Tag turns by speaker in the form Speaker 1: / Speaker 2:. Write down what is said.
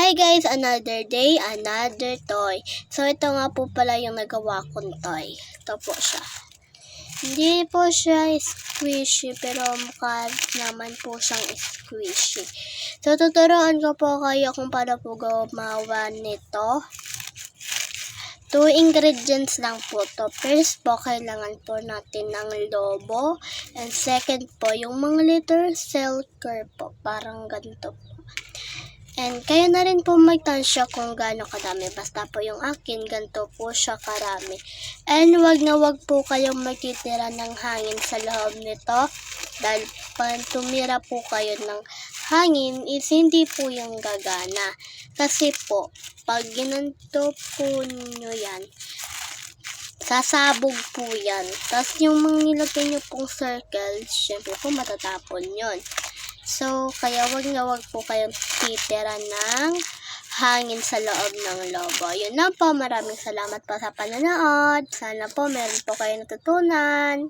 Speaker 1: Hi guys, another day, another toy. So ito nga po pala yung nagawa kong toy. Ito po siya. Hindi po siya squishy pero mukha naman po siyang squishy. So tuturuan ko po kayo kung paano po gumawa nito. 2 ingredients lang po to. First po, kailangan po natin ng lobo. And second po, yung mga liter selker po. Parang ganito po. And kayo na rin po magtansya kung gaano kadami. Basta po yung akin, ganito po siya karami. And wag na wag po kayong magtitira ng hangin sa loob nito. Dahil pag tumira po kayo ng hangin is hindi po yung gagana. Kasi po, pag ginanto po nyo yan, sasabog po yan. Tapos yung mga nilagay nyo pong circle, syempre po matatapon yon. So, kaya wag na wag po kayong titira ng hangin sa loob ng lobo. Yun lang po. Maraming salamat po sa panonood. Sana po meron po kayong natutunan.